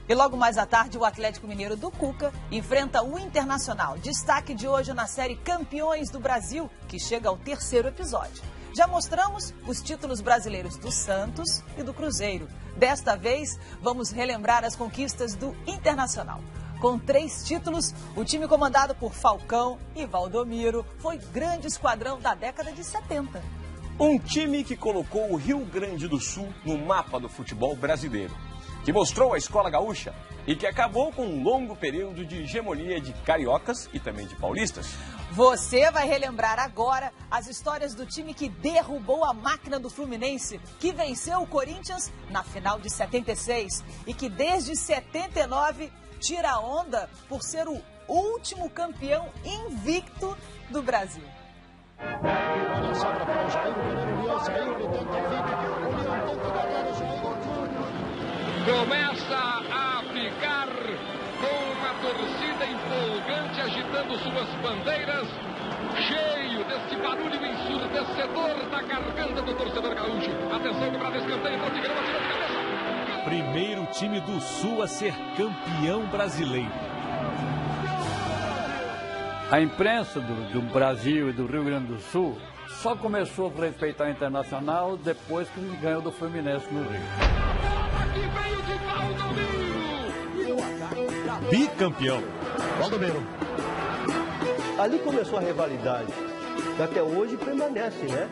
E logo mais à tarde, o Atlético Mineiro do Cuca enfrenta o Internacional. Destaque de hoje na série Campeões do Brasil, que chega ao 3º episódio. Já mostramos os títulos brasileiros do Santos e do Cruzeiro. Desta vez, vamos relembrar as conquistas do Internacional. Com 3 títulos, o time comandado por Falcão e Valdomiro foi grande esquadrão da década de 70. Um time que colocou o Rio Grande do Sul no mapa do futebol brasileiro, que mostrou a escola gaúcha e que acabou com um longo período de hegemonia de cariocas e também de paulistas. Você vai relembrar agora as histórias do time que derrubou a máquina do Fluminense, que venceu o Corinthians na final de 76 e que desde 79 tira a onda por ser o último campeão invicto do Brasil. Olha só para o Jair, o Leão saiu, ele tenta ficar, o Leão tenta ganhar o Jair. Começa a ficar com uma torcida empolgante agitando suas bandeiras, cheio desse barulho ensurdecedor na garganta do torcedor gaúcho. Atenção que para escanteio, entrou de grama, tirou de cabeça. Primeiro time do Sul a ser campeão brasileiro. A imprensa do Brasil e do Rio Grande do Sul só começou a respeitar o Internacional depois que ganhou do Fluminense no Rio. Bicampeão. Valdomiro. Ali começou a rivalidade, que até hoje permanece, né?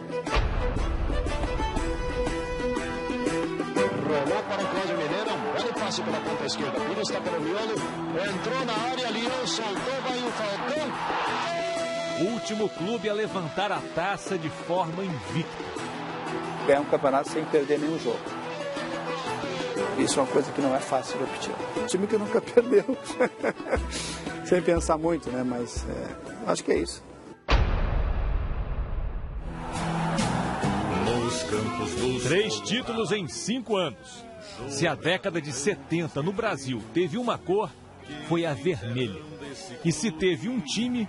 Rolou para o Cláudio Mineiro, belo passe pela ponta esquerda, Pires está pelo miolo, entrou na área, Leão soltou, vai o Falcão. Último clube a levantar a taça de forma invicta. Ganhar um campeonato sem perder nenhum jogo. Isso é uma coisa que não é fácil de repetir. Um time que nunca perdeu. Sem pensar muito, né? Mas acho que é isso. 3 títulos em 5 anos. Se a década de 70 no Brasil teve uma cor, foi a vermelha. E se teve um time,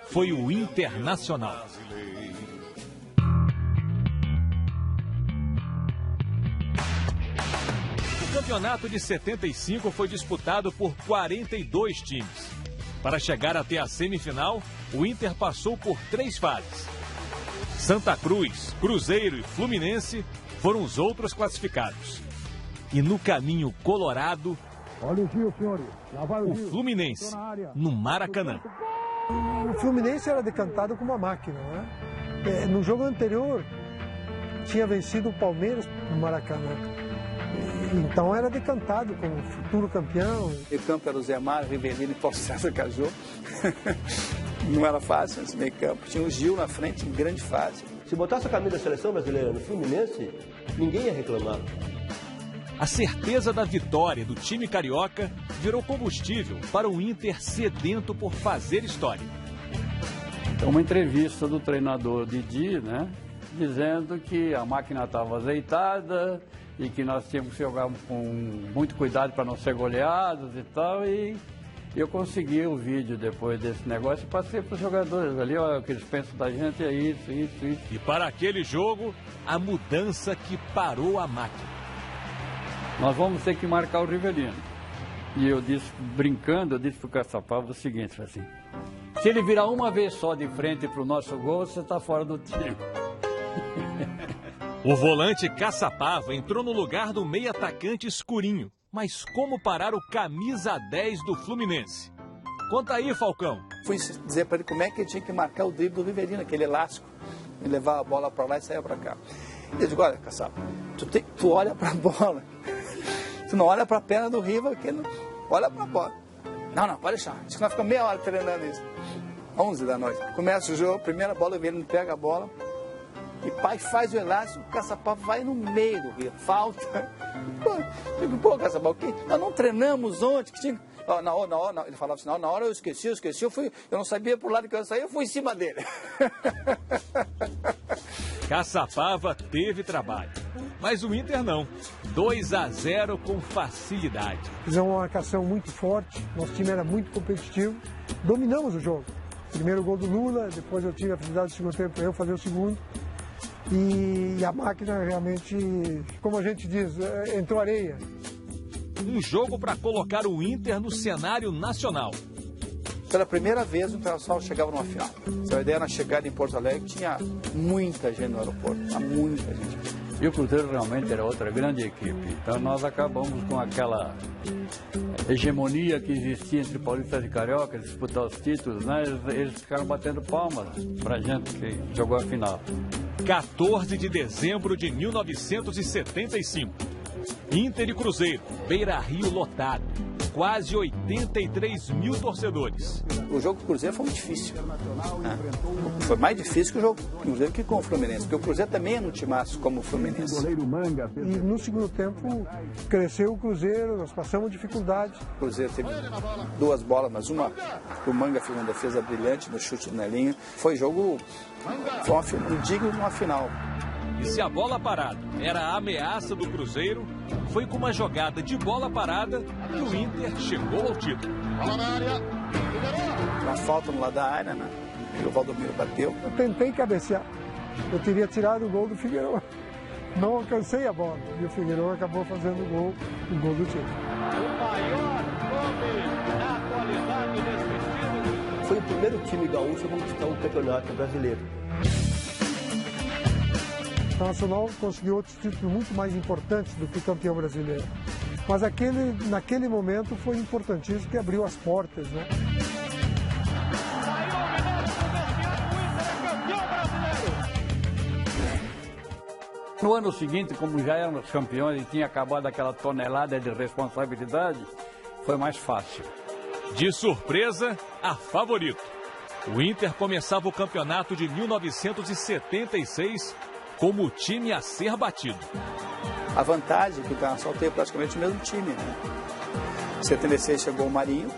foi o Internacional. O campeonato de 75 foi disputado por 42 times. Para chegar até a semifinal, o Inter passou por 3 fases. Santa Cruz, Cruzeiro e Fluminense foram os outros classificados. E no caminho colorado, Olha o Gil, senhores. Lá vai o Fluminense, no Maracanã. O Fluminense era decantado como uma máquina, né? No jogo anterior, tinha vencido o Palmeiras no Maracanã. Então era decantado como futuro campeão. O campo era o Zé Mário, Rivelino e Paulo César Cajô. Não era fácil esse meio campo. Tinha o Gil na frente em grande fase. Se botasse a camisa da seleção brasileira no Fluminense, ninguém ia reclamar. A certeza da vitória do time carioca virou combustível para o Inter sedento por fazer história. Então, uma entrevista do treinador Didi, né, dizendo que a máquina estava azeitada e que nós tínhamos que jogar com muito cuidado para não ser goleados e tal. E eu consegui o vídeo depois desse negócio e passei para os jogadores ali, olha, o que eles pensam da gente é isso. E para aquele jogo, a mudança que parou a máquina. Nós vamos ter que marcar o Rivelino. E eu disse, brincando, eu disse para o Caçapava o seguinte, assim, se ele virar uma vez só de frente para o nosso gol, você está fora do time. O volante Caçapava entrou no lugar do meio atacante Escurinho. Mas como parar o camisa 10 do Fluminense? Conta aí, Falcão. Fui dizer para ele como é que ele tinha que marcar o drible do Rivelino, aquele elástico. Ele levava a bola para lá e saia para cá. Eu digo, olha, Caçapa, tu olha para a bola. Tu não olha para a perna do rival, que não olha para a bola. Não, pode deixar. Acho que nós ficamos meia hora treinando isso. 11 da noite. Começa o jogo, primeira bola, o Rivelino pega a bola. E pai faz o elástico, o Caçapava vai no meio do rio. Falta. Pô, Caçapava, nós não treinamos ontem. Que tinha... Na hora, ele falava assim, na hora eu esqueci, eu não sabia pro lado que eu ia sair, eu fui em cima dele. Caçapava teve trabalho, mas o Inter não. 2-0 com facilidade. Fizemos uma marcação muito forte, nosso time era muito competitivo, dominamos o jogo. Primeiro gol do Lula, depois eu tive a facilidade do segundo tempo para eu fazer o segundo. E a máquina realmente, como a gente diz, entrou areia. um jogo para colocar o Inter no cenário nacional. Pela primeira vez o Internacional chegava numa final. A ideia na chegada em Porto Alegre tinha muita gente no aeroporto, tinha muita gente. E o Cruzeiro realmente era outra grande equipe. Então nós acabamos com aquela hegemonia que existia entre paulistas e cariocas, disputar os títulos, né? Eles ficaram batendo palmas pra gente que jogou a final. 14 de dezembro de 1975. Inter e Cruzeiro, Beira-Rio lotado. Quase 83 mil torcedores. O jogo do Cruzeiro foi muito difícil. Foi mais difícil que o jogo do Cruzeiro que com o Fluminense, porque o Cruzeiro também é um timaço como o Fluminense. E no segundo tempo cresceu o Cruzeiro, nós passamos dificuldade. O Cruzeiro teve 2 bolas, mas uma o Manga fez uma defesa brilhante no chute do Nelinho. Foi jogo, foi digno de uma final. E se a bola parada era a ameaça do Cruzeiro, foi com uma jogada de bola parada que o Inter chegou ao título. Bola na área. Uma falta no lado da área, né? E o Valdomiro bateu. Eu tentei cabecear. Eu teria tirado o gol do Figueiredo. Não alcancei a bola. E o Figueiredo acabou fazendo o gol do título. O maior nome na atualidade desse time. Foi o primeiro time gaúcho a conquistar o campeonato brasileiro. O Nacional conseguiu outros títulos muito mais importantes do que o campeão brasileiro. Mas naquele momento foi importantíssimo, porque abriu as portas, né? No ano seguinte, como já éramos campeões e tinha acabado aquela tonelada de responsabilidade, foi mais fácil. De surpresa, a favorito. O Inter começava o campeonato de 1976 como o time a ser batido. A vantagem é que o Internacional teve praticamente o mesmo time, né? Em 76 chegou o Marinho,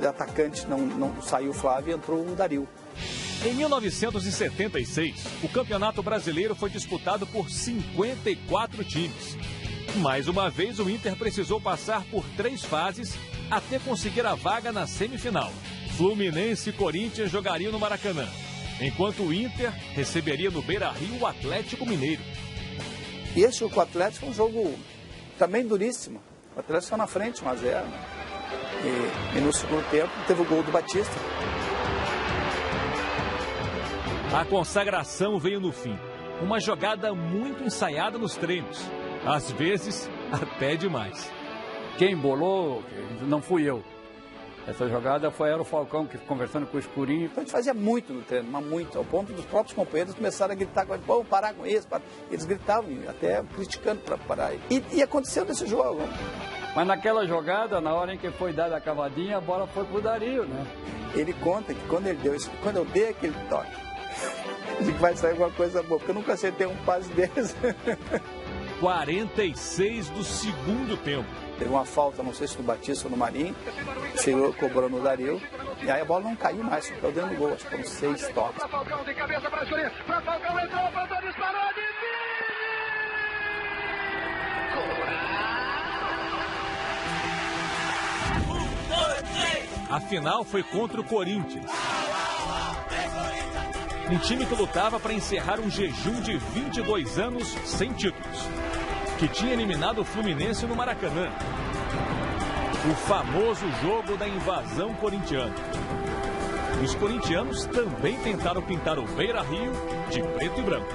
atacante não saiu o Flávio e entrou o Dario. Em 1976, o Campeonato Brasileiro foi disputado por 54 times. Mais uma vez, o Inter precisou passar por 3 fases até conseguir a vaga na semifinal. Fluminense e Corinthians jogariam no Maracanã, enquanto o Inter receberia no Beira-Rio o Atlético Mineiro. E esse jogo com o Atlético foi um jogo também duríssimo. O Atlético saiu na frente, 1-0. Né? E no segundo tempo teve o gol do Batista. A consagração veio no fim. Uma jogada muito ensaiada nos treinos. Às vezes, até demais. Quem bolou não fui eu. Essa jogada era o Falcão que conversando com o Escurinho. Então a gente fazia muito no treino, mas muito, ao ponto dos próprios companheiros começaram a gritar, vamos parar com isso. Eles gritavam, até criticando para parar. E aconteceu nesse jogo. Mas naquela jogada, na hora em que foi dada a cavadinha, a bola foi pro Dario, né? Ele conta que quando eu dei aquele toque, de que vai sair alguma coisa boa, porque eu nunca acertei um passe deles. 46 do segundo tempo. Teve uma falta, não sei se no Batista ou no Marinho, chegou cobrando o Dario, e aí a bola não caiu mais, ficou dentro do gol, acho que foram 6 toques. Falcão de cabeça para Escurinho, para Falcão entrou, apontou, disparou, A final foi contra o Corinthians. Um time que lutava para encerrar um jejum de 22 anos sem títulos, que tinha eliminado o Fluminense no Maracanã. O famoso jogo da invasão corintiana. Os corintianos também tentaram pintar o Beira-Rio de preto e branco.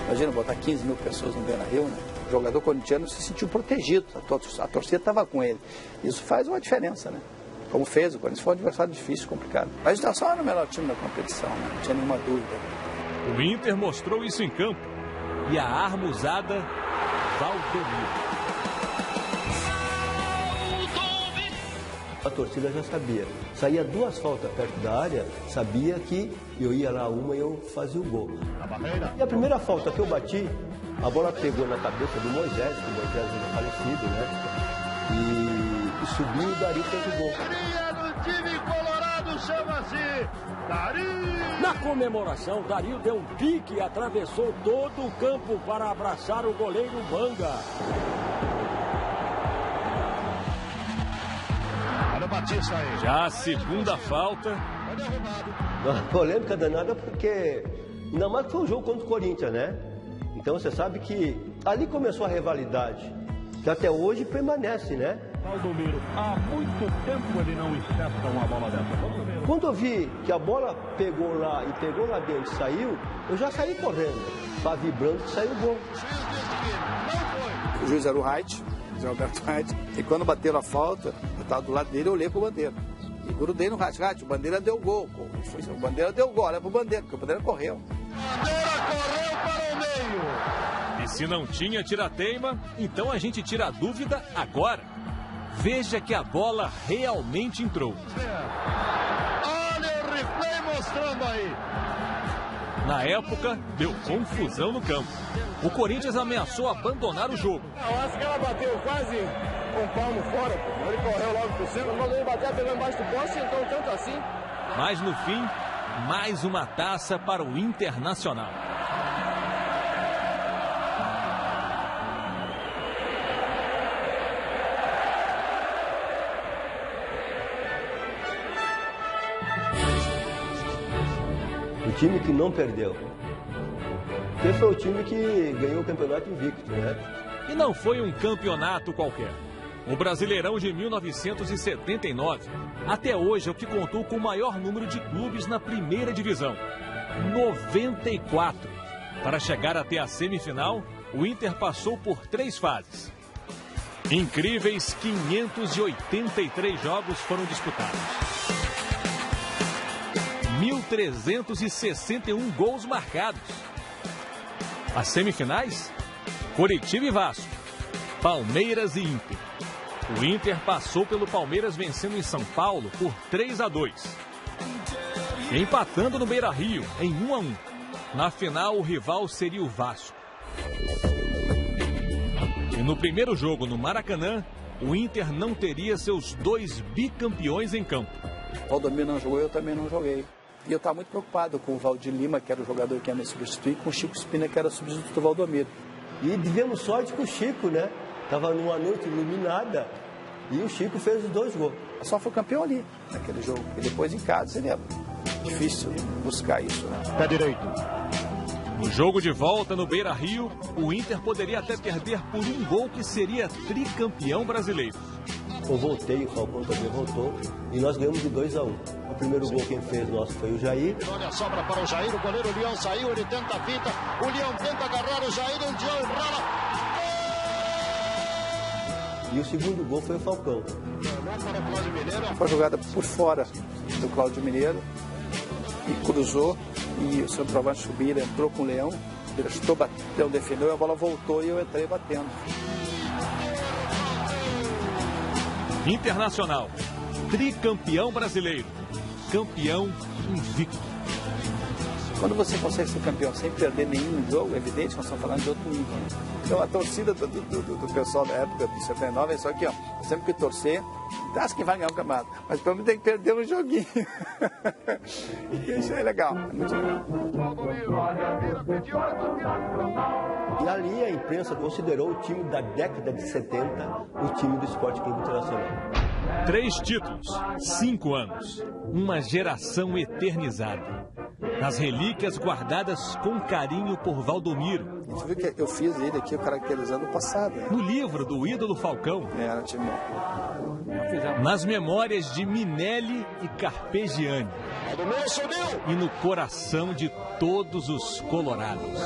Imagina botar 15 mil pessoas no Beira-Rio, né? O jogador corintiano se sentiu protegido, a torcida estava com ele. Isso faz uma diferença, né? Como fez o Corinthians, foi um adversário difícil, complicado. Mas o Internacional era o melhor time da competição, né? Não tinha nenhuma dúvida. O Inter mostrou isso em campo. E a arma usada, Valdomiro. A torcida já sabia. Saía 2 faltas perto da área, sabia que eu ia lá uma e eu fazia o gol. E a primeira falta que eu bati, a bola pegou na cabeça do Moisés, que o Moisés era falecido, né? E subiu e o Dario fez o gol. do time colorado chama-se Dario. Na comemoração, Dario deu um pique e atravessou todo o campo para abraçar o goleiro Manga. Olha o Batista aí. Já a segunda falta. Uma polêmica danada porque ainda mais que foi um jogo contra o Corinthians, né? Então você sabe que ali começou a rivalidade. que até hoje permanece, né? Valdomiro, há muito tempo ele não encesta uma bola dessa. Quando eu vi que a bola pegou lá e pegou lá dentro e saiu, eu já saí correndo, para vibrando que saiu o gol. O juiz era o Reit, o Zé Roberto Reit, e quando bateram a falta, eu estava do lado dele, eu olhei pro Bandeira. E grudei no Reit, o Bandeira deu gol. O Bandeira deu gol, olha pro Bandeira, porque o Bandeira correu. Bandeira correu para o meio. E se não tinha tira-teima, então a gente tira a dúvida agora. Veja que a bola realmente entrou. Olha o replay mostrando aí. Na época, deu confusão no campo. O Corinthians ameaçou abandonar o jogo. Eu acho que ela bateu quase com o palmo fora. Ele correu logo por cima. Quando ele bateu, pegou embaixo do poste e entrou tanto assim. Mas no fim, mais uma taça para o Internacional. O time que não perdeu. Esse foi o time que ganhou o campeonato invicto, né? E não foi um campeonato qualquer. O Brasileirão de 1979, até hoje, é o que contou com o maior número de clubes na primeira divisão. 94. Para chegar até a semifinal, o Inter passou por 3 fases. Incríveis 583 jogos foram disputados. 1.361 gols marcados. As semifinais? Coritiba e Vasco, Palmeiras e Inter. O Inter passou pelo Palmeiras vencendo em São Paulo por 3-2. Empatando no Beira-Rio em 1-1. Na final, o rival seria o Vasco. E no primeiro jogo no Maracanã, o Inter não teria seus 2 bicampeões em campo. O Valdomiro não jogou, eu também não joguei. E eu estava muito preocupado com o Valdir Lima, que era o jogador que ia me substituir, com o Chico Spina, que era o substituto do Valdomiro. E tivemos sorte com o Chico, né? Tava numa noite iluminada e o Chico fez os 2 gols. Só foi campeão ali, naquele jogo. E depois em casa, você lembra? Difícil buscar isso, né? Pé direito. No jogo de volta no Beira-Rio, o Inter poderia até perder por 1 gol que seria tricampeão brasileiro. Eu voltei, o Falcão também voltou e nós ganhamos de 2-1. O primeiro gol quem fez nosso foi o Jair. Olha a sobra para o Jair, o goleiro Leão saiu, ele tenta a finta, o Leão tenta agarrar o Jair, o Leão enrola. E o segundo gol foi o Falcão. Foi jogada por fora do Cláudio Mineiro e cruzou e o centroavante Chubira entrou com o Leão, ele chutou, bateu, defendeu e a bola voltou e eu entrei batendo. Internacional, tricampeão brasileiro, campeão invicto. Quando você consegue ser campeão sem perder nenhum jogo, é evidente que nós estamos falando de outro nível. Então a torcida do pessoal da época do 79 é só aqui, ó, sempre que torcer, acho que vai ganhar o campeonato, mas pelo menos tem que perder um joguinho. Isso é legal, é muito legal. E ali a imprensa considerou o time da década de 70 o time do Esporte Clube Internacional. 3 títulos, 5 anos, uma geração eternizada. Nas relíquias guardadas com carinho por Valdomiro. Você viu que eu fiz ele aqui caracterizando o passado, né? No livro do ídolo Falcão. Era time bom. Nas memórias de Minelli e Carpegiani. E no coração de todos os colorados.